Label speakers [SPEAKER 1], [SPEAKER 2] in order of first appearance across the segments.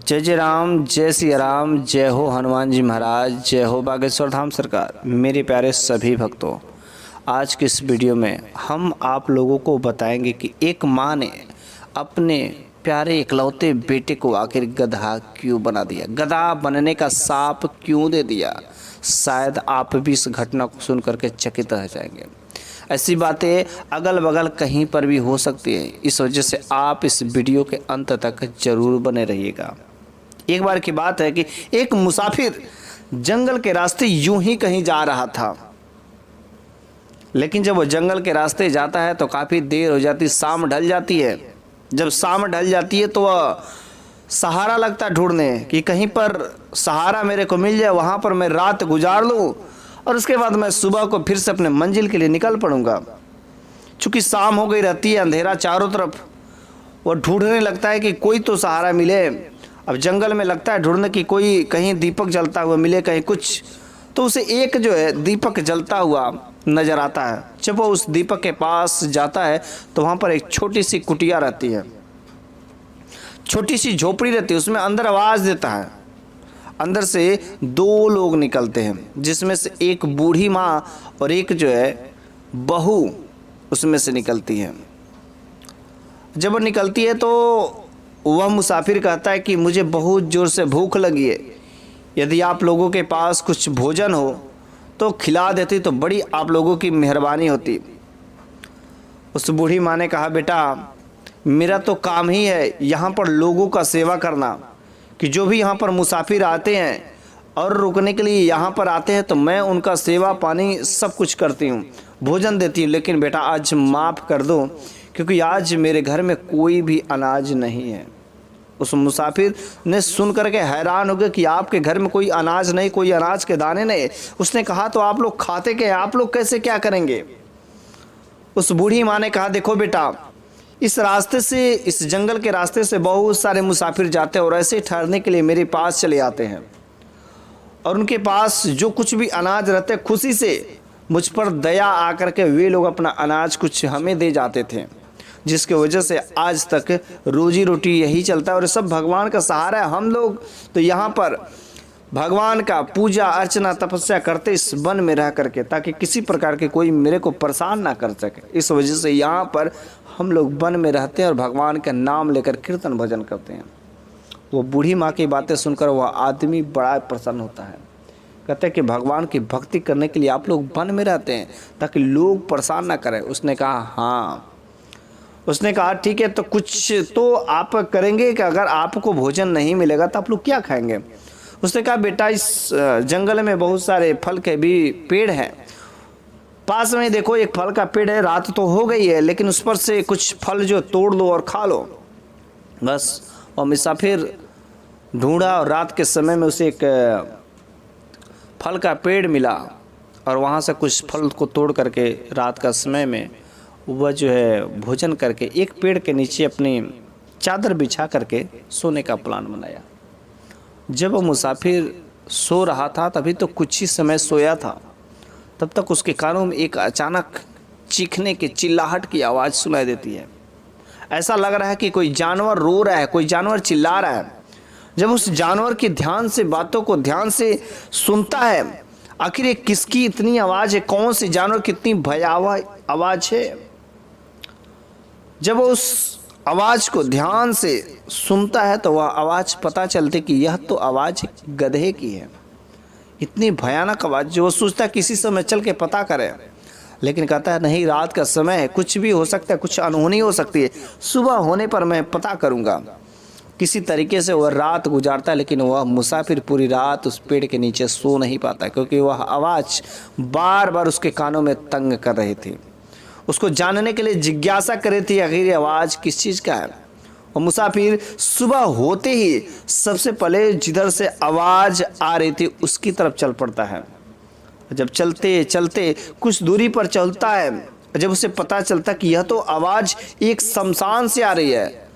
[SPEAKER 1] जय जय राम, जय सिया राम, जय हो हनुमान जी महाराज, जय हो बागेश्वर धाम सरकार। मेरे प्यारे सभी भक्तों, आज की इस वीडियो में हम आप लोगों को बताएंगे कि एक माँ ने अपने प्यारे इकलौते बेटे को आखिर गधा क्यों बना दिया, गधा बनने का शाप क्यों दे दिया। शायद आप भी इस घटना को सुन करके चकित रह जाएंगे। ऐसी बातें अगल बगल कहीं पर भी हो सकती है, इस वजह से आप इस वीडियो के अंत तक जरूर बने रहिएगा। एक बार की बात है कि एक मुसाफिर जंगल के रास्ते यूं ही कहीं जा रहा था, लेकिन जब वो जंगल के रास्ते जाता है तो काफ़ी देर हो जाती, शाम ढल जाती है। जब शाम ढल जाती है तो वह सहारा लगता है ढूंढने कि कहीं पर सहारा मेरे को मिल जाए, वहाँ पर मैं रात गुजार लूँ और उसके बाद मैं सुबह को फिर से अपने मंजिल के लिए निकल पड़ूंगा। चूँकि शाम हो गई रहती है, अंधेरा चारों तरफ, वो ढूंढने लगता है कि कोई तो सहारा मिले। अब जंगल में लगता है ढूंढने की कोई कहीं दीपक जलता हुआ मिले, कहीं कुछ, तो उसे एक जो है दीपक जलता हुआ नज़र आता है। जब वो उस दीपक के पास जाता है तो वहाँ पर एक छोटी सी कुटिया रहती है, छोटी सी झोपड़ी रहती है, उसमें अंदर आवाज़ देता है। अंदर से दो लोग निकलते हैं, जिसमें से एक बूढ़ी माँ और एक जो है बहू उसमें से निकलती है। जब वो निकलती है तो वह मुसाफिर कहता है कि मुझे बहुत ज़ोर से भूख लगी है, यदि आप लोगों के पास कुछ भोजन हो तो खिला देती तो बड़ी आप लोगों की मेहरबानी होती। उस बूढ़ी माँ ने कहा, बेटा मेरा तो काम ही है यहाँ पर लोगों का सेवा करना, कि जो भी यहाँ पर मुसाफिर आते हैं और रुकने के लिए यहाँ पर आते हैं तो मैं उनका सेवा पानी सब कुछ करती हूँ, भोजन देती हूँ। लेकिन बेटा आज माफ़ कर दो, क्योंकि आज मेरे घर में कोई भी अनाज नहीं है। उस मुसाफिर ने सुन करके हैरान हो गया कि आपके घर में कोई अनाज नहीं, कोई अनाज के दाने नहीं। उसने कहा तो आप लोग खाते क्या, आप लोग कैसे क्या करेंगे। उस बूढ़ी माँ ने कहा, देखो बेटा, इस रास्ते से, इस जंगल के रास्ते से बहुत सारे मुसाफिर जाते हैं और ऐसे ठहरने के लिए मेरे पास चले आते हैं, और उनके पास जो कुछ भी अनाज रहते खुशी से मुझ पर दया आकर के वे लोग अपना अनाज कुछ हमें दे जाते थे, जिसके वजह से आज तक रोजी रोटी यही चलता है और सब भगवान का सहारा है। हम लोग तो यहाँ पर भगवान का पूजा अर्चना तपस्या करते इस वन में रह करके, ताकि किसी प्रकार के कोई मेरे को परेशान ना कर सके। इस वजह से यहाँ पर हम लोग वन में रहते हैं और भगवान का नाम लेकर कीर्तन भजन करते हैं। वो बूढ़ी माँ की बातें सुनकर वह आदमी बड़ा प्रसन्न होता है। कहते हैं कि भगवान की भक्ति करने के लिए आप लोग वन में रहते हैं ताकि लोग परेशान ना करें। उसने कहा हाँ। उसने कहा ठीक है, तो कुछ तो आप करेंगे कि अगर आपको भोजन नहीं मिलेगा तो आप लोग क्या खाएंगे। उसने कहा, बेटा इस जंगल में बहुत सारे फल के भी पेड़ हैं, पास में देखो एक फल का पेड़ है, रात तो हो गई है लेकिन उस पर से कुछ फल जो तोड़ लो और खा लो। बस और मुसाफिर ढूंढा और रात के समय में उसे एक फल का पेड़ मिला और वहाँ से कुछ फल को तोड़ करके रात का समय में वह जो है भोजन करके एक पेड़ के नीचे अपनी चादर बिछा करके सोने का प्लान बनाया। जब वो मुसाफिर सो रहा था तभी तो कुछ ही समय सोया था, तब तक उसके कानों में एक अचानक चीखने की, चिल्लाहट की आवाज़ सुनाई देती है। ऐसा लग रहा है कि कोई जानवर रो रहा है, कोई जानवर चिल्ला रहा है। जब उस जानवर की ध्यान से बातों को ध्यान से सुनता है, आखिर ये किसकी इतनी आवाज़ है, कौन सी जानवर की इतनी भयावह आवाज़ है। जब वो उस आवाज़ को ध्यान से सुनता है तो वह आवाज़ पता चलती कि यह तो आवाज़ गधे की है। इतनी भयानक आवाज़ जो वो सोचता है किसी समय चल के पता करे, लेकिन कहता है नहीं, रात का समय है, कुछ भी हो सकता है, कुछ अनहोनी हो सकती है, सुबह होने पर मैं पता करूँगा। किसी तरीके से वह रात गुजारता है, लेकिन वह मुसाफिर पूरी रात उस पेड़ के नीचे सो नहीं पाता, क्योंकि वह आवाज़ बार बार उसके कानों में तंग कर रही थी। उसको जानने के लिए जिज्ञासा कर रही थी आखिर ये आवाज़ किस चीज़ का है। और मुसाफिर सुबह होते ही सबसे पहले जिधर से आवाज़ आ रही थी उसकी तरफ चल पड़ता है। जब चलते चलते कुछ दूरी पर चलता है, जब उसे पता चलता कि यह तो आवाज़ एक शमशान से आ रही है,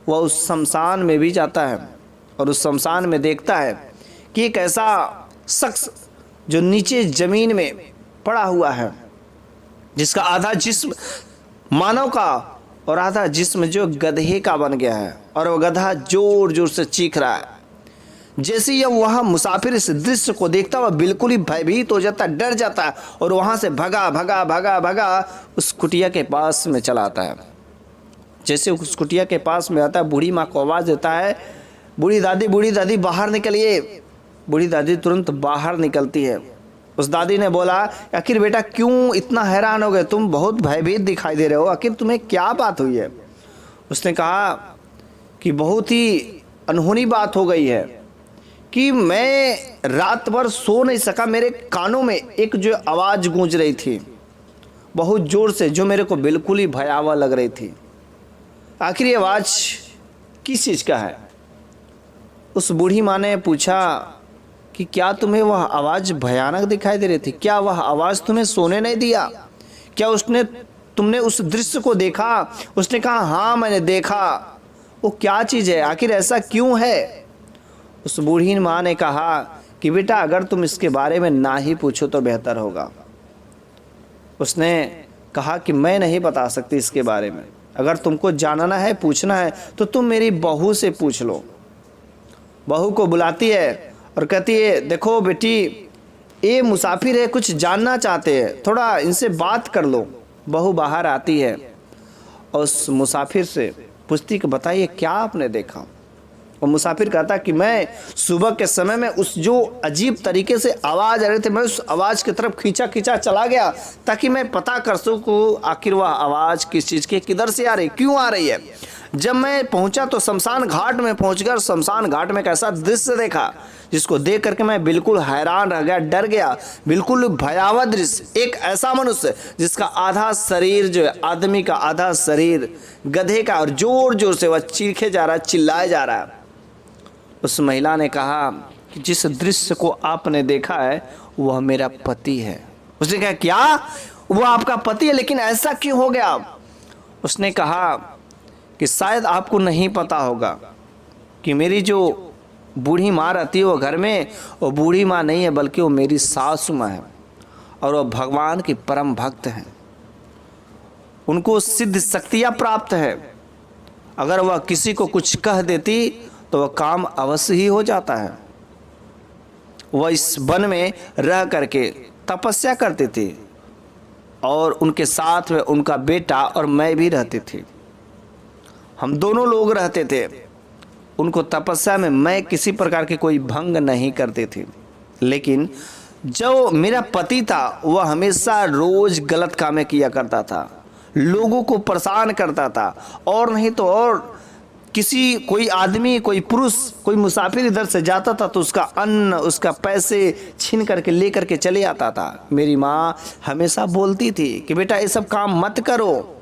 [SPEAKER 1] वह उस शमशान में भी जाता है और उस शमशान में देखता है कि एक ऐसा शख्स जो नीचे ज़मीन में पड़ा हुआ है, जिसका आधा जिस्म मानव का और आधा जिस्म जो गधे का बन गया है, और वो गधा जोर जोर से चीख रहा है। जैसे ही वह मुसाफिर इस दृश्य को देखता वह बिल्कुल ही भयभीत हो जाता, डर जाता है और वहां से भगा भगा भगा भगा उस कुटिया के पास में चला आता है। जैसे उस कुटिया के पास में आता है, बूढ़ी माँ को आवाज़ देता है, बूढ़ी दादी बाहर निकलिए। बूढ़ी दादी तुरंत बाहर निकलती है। उस दादी ने बोला, आखिर बेटा क्यों इतना हैरान हो गए, तुम बहुत भयभीत दिखाई दे रहे हो, आखिर तुम्हें क्या बात हुई है। उसने कहा कि बहुत ही अनहोनी बात हो गई है कि मैं रात भर सो नहीं सका। मेरे कानों में एक जो आवाज़ गूंज रही थी बहुत ज़ोर से, जो मेरे को बिल्कुल ही भयावह लग रही थी। आखिर ये आवाज़ किस चीज़ का है। उस बूढ़ी माँ ने पूछा कि क्या तुम्हें वह आवाज़ भयानक दिखाई दे रही थी, क्या वह आवाज़ तुम्हें सोने नहीं दिया, क्या तुमने उस दृश्य को देखा। उसने कहा हाँ मैंने देखा। वो क्या चीज़ है, आखिर ऐसा क्यों है। उस बूढ़ी माँ ने कहा कि बेटा अगर तुम इसके बारे में ना ही पूछो तो बेहतर होगा। उसने कहा कि मैं नहीं बता सकती इसके बारे में, अगर तुमको जानना है पूछना है तो तुम मेरी बहू से पूछ लो। बहू को बुलाती है और कहती है देखो बेटी ये मुसाफिर है, कुछ जानना चाहते हैं, थोड़ा इनसे बात कर लो। बहू बाहर आती है और उस मुसाफिर से पूछती कि बताइए क्या आपने देखा। और मुसाफिर कहता कि मैं सुबह के समय में उस जो अजीब तरीके से आवाज़ आ रही थी, मैं उस आवाज़ की तरफ खींचा खींचा चला गया ताकि मैं पता कर सकूँ आखिर वह आवाज़ किस चीज़ की, किधर से आ रही, क्यों आ रही है। जब मैं पहुंचा तो शमशान घाट में पहुंचकर शमशान घाट में एक ऐसा दृश्य देखा जिसको देख करके मैं बिल्कुल हैरान रह गया, डर गया। बिल्कुल भयावह दृश्य, एक ऐसा मनुष्य जिसका आधा शरीर जो है आदमी का, आधा शरीर गधे का, और जोर जोर से वह चीखे जा रहा है, चिल्लाए जा रहा है। उस महिला ने कहा कि जिस दृश्य को आपने देखा है वह मेरा पति है। उसने कहा क्या, वह आपका पति है, लेकिन ऐसा क्यों हो गया। उसने कहा कि शायद आपको नहीं पता होगा कि मेरी जो बूढ़ी माँ रहती है वो घर में, वो बूढ़ी माँ नहीं है बल्कि वो मेरी सासू माँ है और वो भगवान की परम भक्त हैं। उनको सिद्ध शक्तियाँ प्राप्त है, अगर वह किसी को कुछ कह देती तो वह काम अवश्य ही हो जाता है। वह इस वन में रह करके तपस्या करते थे और उनके साथ में उनका बेटा और मैं भी रहते थे, हम दोनों लोग रहते थे। उनको तपस्या में मैं किसी प्रकार के कोई भंग नहीं करते थे, लेकिन जो मेरा पति था वह हमेशा रोज गलत कामें किया करता था, लोगों को परेशान करता था, और नहीं तो और कोई आदमी, कोई पुरुष, कोई मुसाफिर इधर से जाता था तो उसका अन्न, उसका पैसे छीन करके ले करके चले आता था। मेरी माँ हमेशा बोलती थी कि बेटा ये सब काम मत करो,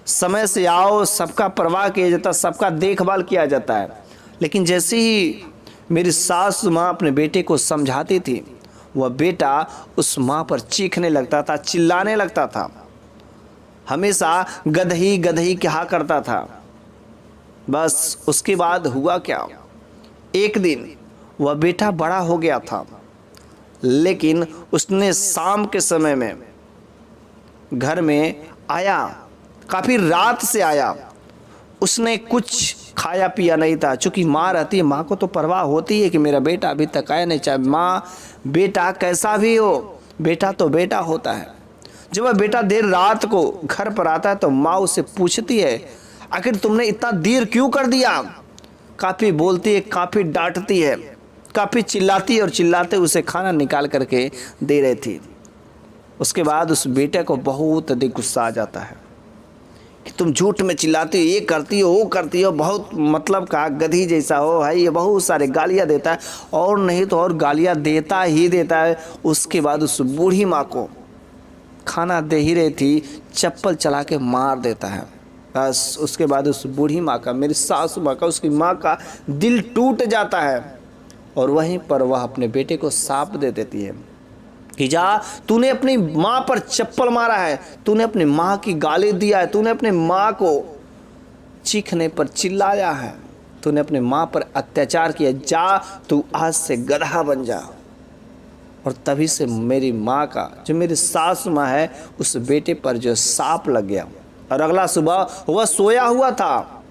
[SPEAKER 1] समय से आओ, सबका परवाह किया जाता, सबका देखभाल किया जाता है। लेकिन जैसे ही मेरी सास माँ अपने बेटे को समझाती थी, वह बेटा उस माँ पर चीखने लगता था, चिल्लाने लगता था, हमेशा गदही गदही कहा करता था। बस उसके बाद हुआ क्या, एक दिन वह बेटा बड़ा हो गया था, लेकिन उसने शाम के समय में घर में आया, काफ़ी रात से आया। उसने कुछ खाया पिया नहीं था, चूँकि माँ रहती है, माँ को तो परवाह होती है कि मेरा बेटा अभी तक आया नहीं, चाहे माँ बेटा कैसा भी हो, बेटा तो बेटा होता है। जब वह बेटा देर रात को घर पर आता है तो माँ उससे पूछती है आखिर तुमने इतना देर क्यों कर दिया। काफ़ी बोलती है, काफ़ी डांटती है, काफ़ी चिल्लाती है और चिल्लाते उसे खाना निकाल करके दे रही थी। उसके बाद उस बेटे को बहुत अधिक गुस्सा आ जाता है कि तुम झूठ में चिल्लाती हो, ये करती हो, वो करती हो, बहुत मतलब का गधी जैसा हो है, ये बहुत सारे गालियाँ देता है, और नहीं तो और गालियाँ देता ही देता है। उसके बाद उस बूढ़ी माँ को खाना दे ही रही थी, चप्पल चला के मार देता है। बस उसके बाद उस बूढ़ी माँ का, मेरी सासू माँ का, उसकी माँ का दिल टूट जाता है और वहीं पर वह अपने बेटे को साप दे देती है कि जा, तूने अपनी माँ पर चप्पल मारा है, तूने अपनी माँ की गाली दिया है, तूने अपनी माँ को चीखने पर चिल्लाया है, तूने अपनी माँ पर अत्याचार किया, जा तू आज से गधा बन जा। और तभी से मेरी माँ का, जो मेरी सासू माँ है, उस बेटे पर जो सांप लग गया। और अगला सुबह वह सोया हुआ था,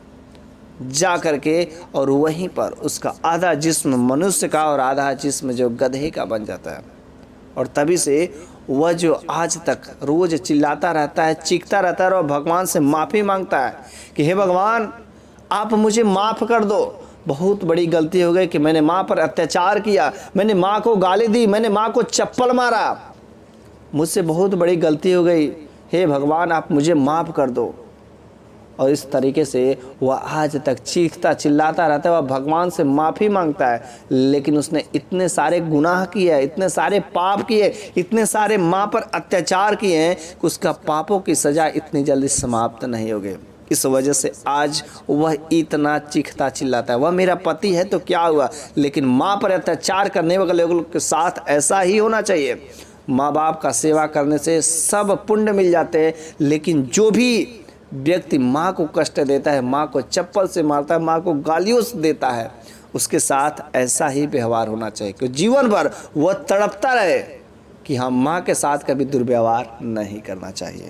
[SPEAKER 1] जा करके और वहीं पर उसका आधा जिस्म मनुष्य का और आधा जिस्म जो गधे का बन जाता है। और तभी से वह जो आज तक रोज़ चिल्लाता रहता है, चीखता रहता है और भगवान से माफ़ी मांगता है कि हे भगवान, आप मुझे माफ़ कर दो, बहुत बड़ी गलती हो गई कि मैंने माँ पर अत्याचार किया, मैंने माँ को गाली दी, मैंने माँ को चप्पल मारा, मुझसे बहुत बड़ी गलती हो गई, हे भगवान आप मुझे माफ़ कर दो। और इस तरीके से वह आज तक चीखता चिल्लाता रहता है, वह भगवान से माफ़ी मांगता है, लेकिन उसने इतने सारे गुनाह किए, इतने सारे पाप किए, इतने सारे माँ पर अत्याचार किए हैं कि उसका पापों की सज़ा इतनी जल्दी समाप्त नहीं होगी। इस वजह से आज वह इतना चीखता चिल्लाता है। वह मेरा पति है तो क्या हुआ, लेकिन माँ पर अत्याचार करने वाले लोगों के साथ ऐसा ही होना चाहिए। माँ बाप का सेवा करने से सब पुण्य मिल जाते हैं, लेकिन जो भी व्यक्ति माँ को कष्ट देता है, माँ को चप्पल से मारता है, माँ को गालियों से देता है, उसके साथ ऐसा ही व्यवहार होना चाहिए कि जीवन भर वह तड़पता रहे कि हम माँ के साथ कभी दुर्व्यवहार नहीं करना चाहिए।